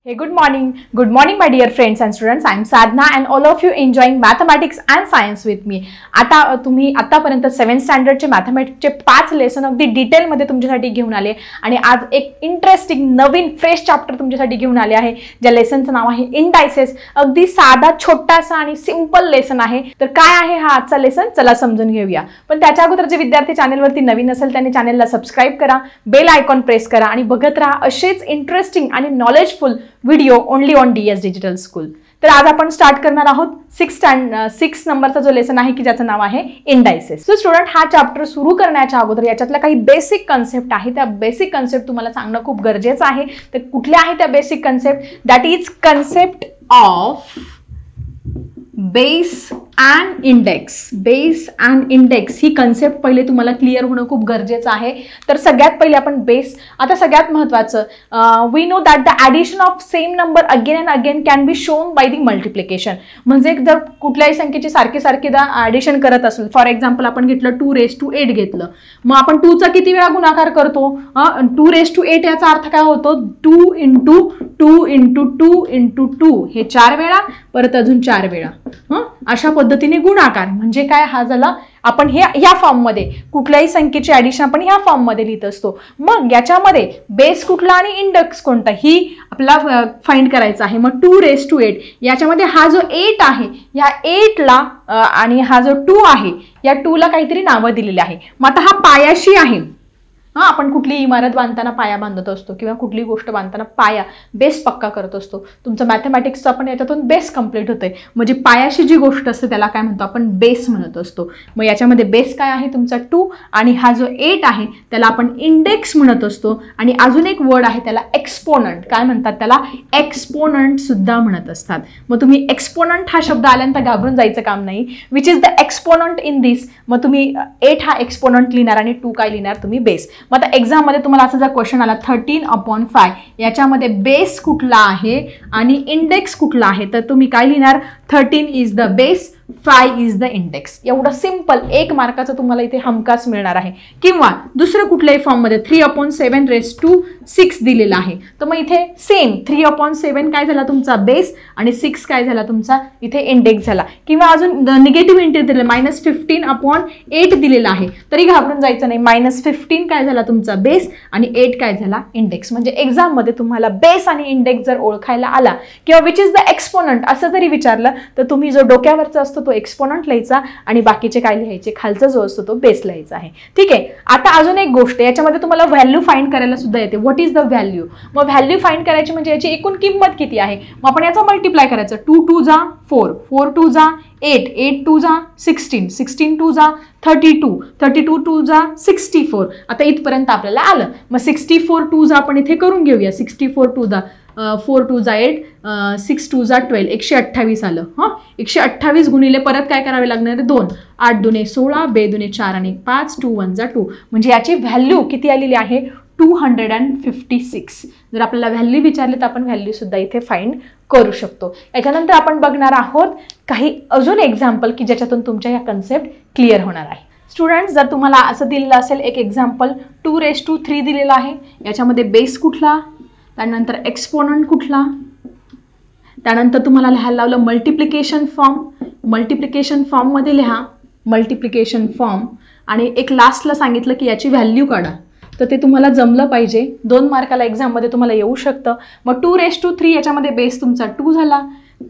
Hey, good morning, my dear friends and students. I am Sadhna and all of you enjoying mathematics and science with me. आता तुम्ही आतापर्यंत 7th स्टँडर्डचे मॅथमॅटिक्सचे 5 lesson अगदी डिटेलमध्ये तुमच्यासाठी घेऊन आले आणि आज एक इंटरेस्टिंग नवीन फ्रेश चॅप्टर तुमच्यासाठी घेऊन आले आहे, ज्या लेसनचं नाव आहे इंडायसेस. अगदी साधा छोटासा आणि सिंपल लेसन आहे. तर काय आहे हा आजचा लेसन, चला समजून घेऊया. पण त्याच्या अगोदर जे विद्यार्थी चॅनलवरती नवीन असेल त्यांनी चॅनलला सबस्क्राइब करा, बेल आयकॉन प्रेस करा आणि बघत राहा असेच इंटरेस्टिंग आणि knowledgeful video only on DS digital school. तर आज आपण स्टार्ट करणार आहोत 6 नंबरचा जो लेसन आहे की ज्याचं नाव आहे इंडायसेस. सो स्टुडंट, हा चॅप्टर सुरू करण्याच्या अगोदर याच्यातल्या काही बेसिक कन्सेप्ट आहे, त्या बेसिक कन्सेप्ट तुम्हाला सांगणं खूप गरजेचं आहे. तर कुठल्या आहे त्या basic concept? That is concept of base and index. Base and index he concept पहिले तुम्हाला क्लिअर होणं खूप गरजेचं आहे. तर सगळ्यात पहिले आपण बेस, आता सगळ्यात महत्त्वाचं, we know that the addition of same number again and again can be shown by the multiplication. म्हणजे जर कुठल्याही संख्येची सारखीदा ॲडिशन करत असेल, फॉर एक्झाम्पल आपण घेतलं 2⁸ घेतलं, मग आपण 2चा किती वेळा गुणाकार करतो? 2⁸ याचा अर्थ काय होतो? 2 × 2 × 2 × 2 हे 4 वेळा, परत अजून 4 वेळा. अशा पद्धतीने गुणाकार म्हणजे काय? हा झाला आपण ह्या फॉर्म मध्ये कुठल्याही संख्येची ॲडिशन आपण ह्या फॉर्म मध्ये लिहित असतो. मग याच्यामध्ये बेस कुठला आणि इंडेक्स कोणता ही आपल्याला फाइंड करायचं आहे. मग 2⁸ याच्यामध्ये हा जो 8 आहे, या 8ला आणि हा जो 2 आहे, या 2ला काहीतरी नावं दिलेली आहे. मग आता हा पायाशी आहे. आपण कुठली इमारत बांधताना पाया बांधत असतो किंवा कुठली गोष्ट बांधताना पाया बेस पक्का करत असतो. तुमचं मॅथमॅटिक्सचं पण याच्यातून बेस कंप्लीट होतंय. म्हणजे पायाशी जी गोष्ट असते त्याला काय म्हणतो आपण? बेस म्हणत असतो. मग याच्यामध्ये बेस काय आहे तुमचा 2 आणि हा जो 8 आहे त्याला आपण इंडेक्स म्हणत असतो. आणि अजून एक वर्ड आहे त्याला एक्सपोनंट. काय म्हणतात त्याला? एक्सपोनंट सुद्धा म्हणत असतात. मग तुम्ही एक्सपोनंट हा शब्द आल्यानंतर घाबरून जायचं काम नाही. Which is the exponent in this? मग तुम्ही 8 हा एक्सपोनंट लिहिणार आणि 2 काय लिहिणार तुम्ही? बेस. मग आता एक्झाममध्ये तुम्हाला असा जर क्वेश्चन आला 13/5 याच्यामध्ये बेस कुठला आहे आणि इंडेक्स कुठला आहे, तर तुम्ही काय लिहिणार? 13 is the base, 5 is the index. एवढं सिंपल 1 मार्काचं तुम्हाला इथे हमखास मिळणार आहे. किंवा दुसरं कुठल्याही फॉर्ममध्ये 3/7⁶ दिलेला आहे, तर मग इथे सेम 3/7 काय झाला तुमचा? बेस आणि 6 काय झाला तुमचा? इथे इंडेक्स झाला. किंवा अजून निगेटिव्ह इंटिजर दिलं -15/8 दिलेला आहे, तरी घाबरून जायचं नाही. -15 काय झाला तुमचा? बेस आणि 8 काय झाला? इंडेक्स. म्हणजे एक्झाममध्ये तुम्हाला बेस आणि इंडेक्स जर ओळखायला आला किंवा विच इज द एक्सपोनंट असं जरी विचारलं तर तुम्ही जो डोक्यावरचा असतो तो एक्सपोनंट लिहायचा आणि बाकीचे काय लिहायचे? खालचा जो असतो तो बेस लिहायचा आहे. ठीक आहे. आता अजून एक गोष्ट, याच्यामध्ये तुम्हाला व्हॅल्यू फाइंड करायला सुद्धा येते. What is the value? मग व्हॅल्यू फाइंड करायची म्हणजे याची एकूण किंमत किती आहे. मग आपण याचा मल्टिप्लाय करायचं. 2 2 जा 4, 4 2 जा 8, 8 2 जा 16, 16 2 जा 32, 32 2 जा 64. आता इथपर्यंत आपल्याला आलं. मग 64 2 जा आपण इथे करून घेऊया. 64 2 जा 4 2 जा 8, 6 2 जा 12, 128 आलं. 128 गुणिले परत काय करावे लागणार? 2, 8 2 16, 2 2 4 आणि 5, 2 1 जा 2. म्हणजे याची व्हॅल्यू किती आलेली आहे? 256. जर आपल्याला व्हॅल्यू विचारले तर आपण व्हॅल्यू सुद्धा इथे फाइंड करू शकतो. याच्यानंतर आपण बघणार आहोत काही अजून एक्झाम्पल की ज्याच्यातून तुमच्या या कन्सेप्ट क्लिअर होणार आहे. स्टुडंट्स, जर तुम्हाला असं दिलेलं असेल एक एक्झाम्पल 2⁵ दिलेला आहे, याच्यामध्ये बेस कुठला, त्यानंतर एक्सपोनंट कुठला, त्यानंतर तुम्हाला लिहायला लावलं मल्टिप्लिकेशन फॉर्म. मल्टिप्लिकेशन फॉर्ममध्ये लिहा मल्टिप्लिकेशन फॉर्म आणि एक लास्टला सांगितलं की याची व्हॅल्यू काढा. तर ते तुम्हाला जमलं पाहिजे. 2 मार्काला एक्झाममध्ये तुम्हाला येऊ शकतं. मग 2⁵ याच्यामध्ये बेस तुमचा 2 झाला,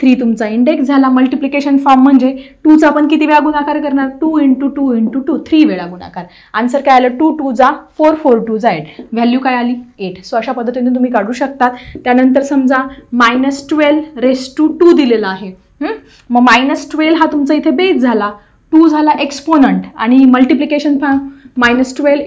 3 तुमचा इंडेक्स झाला. मल्टिप्लिकेशन फॉर्म म्हणजे 2चा आपण किती वेळा गुणाकार करणार? 2 × 2 × 2 3 वेळा गुणाकार. आन्सर काय आलं? 2 2 जा 4, 4 2 जा 8. व्हॅल्यू काय आली? 8. सो अशा पद्धतीने तुम्ही काढू शकता. त्यानंतर समजा -12⁻² दिलेला आहे. मग -12 हा तुमचा इथे बेस झाला, 2 झाला एक्सपोनंट आणि मल्टिप्लिकेशन फॉर्म -12 ×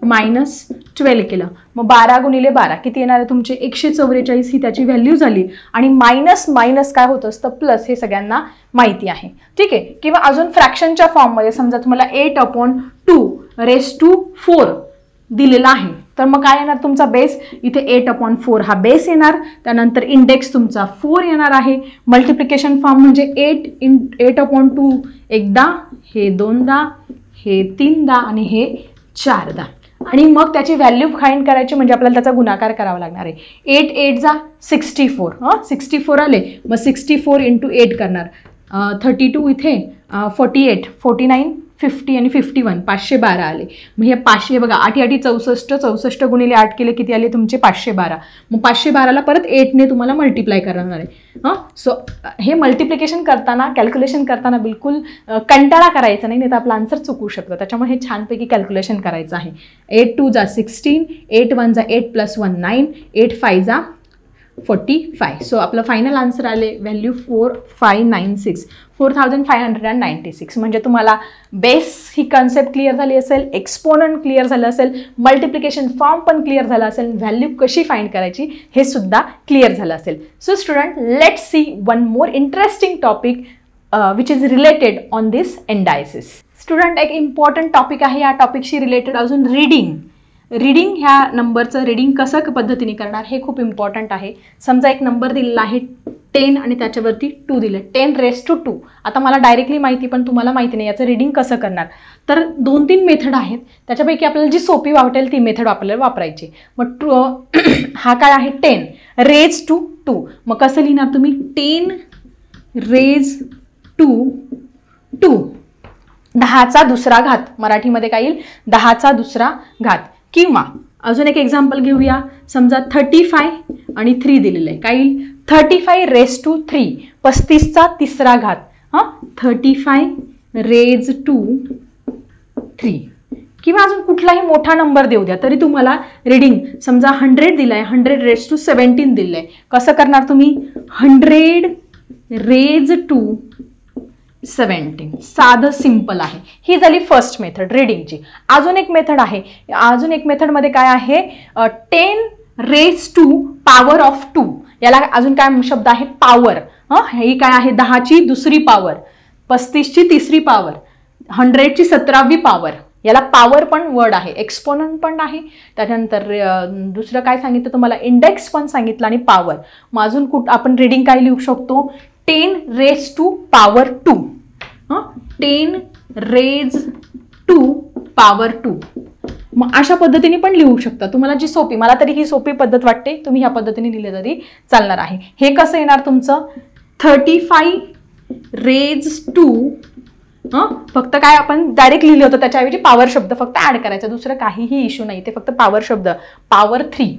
-12 केलं. मग 12 गुणिले 12 किती येणार आहे तुमचे? 144 ही त्याची व्हॅल्यू झाली. आणि मायनस मायनस काय होत असतं? प्लस. हे सगळ्यांना माहिती आहे. ठीक आहे. किंवा अजून फ्रॅक्शनच्या फॉर्ममध्ये समजा तुम्हाला 8/2⁴ दिलेला आहे, तर मग काय येणार तुमचा बेस? इथे 8/4 हा बेस येणार. त्यानंतर इंडेक्स तुमचा 4 येणार आहे. मल्टिप्लिकेशन फॉर्म म्हणजे 8/2 एकदा, हे 2दा, हे 3दा आणि हे 4दा. आणि मग त्याची व्हॅल्यू फाइंड करायची म्हणजे आपल्याला त्याचा गुणाकार करावा लागणार आहे. 8 8 जा 64. 64 आले, मग 64 इंटू 8 करणार. 32 इथे, 48, 49, 50 आणि 51, 512 आले. मग हे 500 बघा, 8 8 64, 64 गुणिले 8 केले किती आले तुमचे 512. मग 512ला परत 8ने तुम्हाला मल्टिप्लाय करणार आहे. सो हे मल्टिप्लिकेशन करताना, कॅल्क्युलेशन करताना बिलकुल कंटाळा करायचा नाही, तर आपला आन्सर चुकू शकतो. त्याच्यामुळे हे छानपैकी कॅल्क्युलेशन करायचं आहे. 8 2 जा 16, 8 1 जा 8 + 1 9, 8 5 जा 45. सो आपलं फायनल आन्सर आले व्हॅल्यू 4596, 4596. म्हणजे तुम्हाला बेस ही कन्सेप्ट क्लिअर झाली असेल, एक्सपोनंट क्लिअर झालं असेल, मल्टिप्लिकेशन फॉर्म पण क्लिअर झाला असेल, व्हॅल्यू कशी फाइंड करायची हे सुद्धा क्लिअर झालं असेल. So student, let's see one more interesting topic which is related on this indices. Student, एक इम्पॉर्टंट टॉपिक आहे, या टॉपिकशी रिलेटेड अजून रीडिंग ह्या नंबरचं रीडिंग कसं पद्धतीने करणार हे खूप इम्पॉर्टंट आहे. समजा एक नंबर दिलेला आहे 10 आणि त्याच्यावरती 2 दिलं, 10 raised to 2. आता मला डायरेक्टली माहिती, पण तुम्हाला माहिती नाही याचं रीडिंग कसं करणार. तर 2-3 मेथड आहेत, त्याच्यापैकी आपल्याला जी सोपी वाटेल ती मेथड आपल्याला वापरायची. मग हा काय आहे 10 raised to 2. मग कसं लिहिणार तुम्ही 10 raised to 2, 10चा दुसरा घात. मराठीमध्ये काय येईल 10चा दुसरा घात. किंवा अजून एक एक्झाम्पल घेऊया. समजा 35 आणि 3 दिलेलं आहे, काय येईल 35 raised to 3, 35चा तिसरा घात. 35 raised to 3. किंवा अजून कुठलाही मोठा नंबर देऊ द्या तरी तुम्हाला रीडिंग, समजा 100 दिलाय, 100 raised to 17 दिलंय, कसं करणार तुम्ही 100 raised to 17. साधं सिंपल आहे. ही झाली फर्स्ट मेथड रीडिंगची. अजून एक मेथड आहे, अजून एक मेथडमध्ये काय आहे 10 raised to power of 2. याला अजून काय शब्द आहे पॉवर. ही काय आहे 10ची दुसरी पॉवर, 35ची तिसरी पॉवर, 100ची 17वी पॉवर. याला पॉवर पण वर्ड आहे, एक्सपोनंट पण आहे, त्याच्यानंतर दुसरं काय सांगितलं तुम्हाला इंडेक्स पण सांगितलं आणि पॉवर. मग अजून आपण रीडिंग काय लिहू शकतो 10 raised to power 2. 10 raised to power 2. मग अशा पद्धतीने पण लिहू शकता. तुम्हाला जी सोपी, मला तरी ही सोपी पद्धत वाटते, तुम्ही ह्या पद्धतीने लिहिले तरी चालणार आहे. हे कसं येणार तुमचं 35 raised to, फक्त काय आपण डायरेक्ट लिहिलं होतं त्याच्याऐवजी पॉवर शब्द फक्त ऍड करायचा, दुसरं काहीही इश्यू नाही. ते फक्त पॉवर शब्द, पॉवर 3,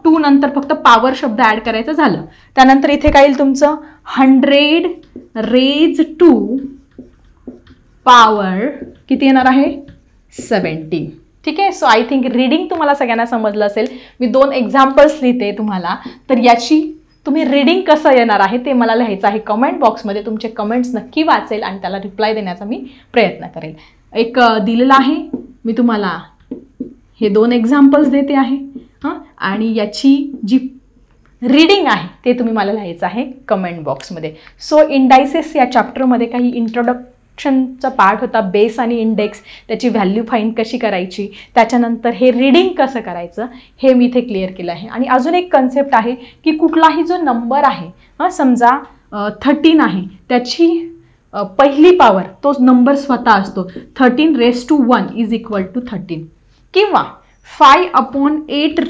2 नंतर फक्त पॉवर शब्द ऍड करायचं झालं. त्यानंतर इथे काय येईल तुमचं 100 raised to power किती येणार आहे 17. ठीक आहे. सो आय थिंक रीडिंग तुम्हाला सगळ्यांना समजलं असेल. मी 2 एक्झाम्पल्स लिहिते तुम्हाला, तर याची तुम्ही रीडिंग कसं येणार आहे ते मला लिहायचं आहे कमेंट बॉक्समध्ये. तुमचे कमेंट्स नक्की वाचेल आणि त्याला रिप्लाय देण्याचा मी प्रयत्न करेल. एक दिलेलं आहे मी तुम्हाला, हे 2 एक्झाम्पल्स देते आहे आणि याची जी रीडिंग आहे ते तुम्ही मला लिहायचं आहे कमेंट बॉक्समध्ये. सो इंडायसेस या चॅप्टरमध्ये काही इंट्रोडक्शनचा पार्ट होता, बेस आणि इंडेक्स, त्याची व्हॅल्यू फाइंड कशी करायची, त्याच्यानंतर हे रीडिंग कसं करायचं हे मी इथे क्लिअर केलं आहे. आणि अजून एक कन्सेप्ट आहे की कुठलाही जो नंबर आहे, समजा 13 आहे, त्याची पहिली पॉवर तो नंबर स्वतः असतो. 13 raised to 1 is equal to 13. किंवा 5/8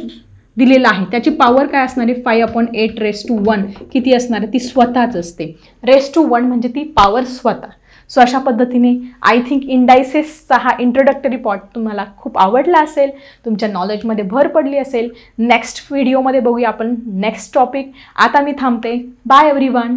दिलेला आहे, त्याची पॉवर काय असणार आहे 5/8 raised to 1 किती असणार आहे, ती स्वतःच असते. raised to 1 म्हणजे ती पॉवर स्वतः. सो अशा पद्धतीने आय थिंक इंडायसेसचा हा इंट्रोडक्टरी पार्ट तुम्हाला खूप आवडला असेल, तुमच्या नॉलेजमध्ये भर पडली असेल. नेक्स्ट व्हिडिओमध्ये बघूया आपण नेक्स्ट टॉपिक. आता मी थांबते. Bye everyone.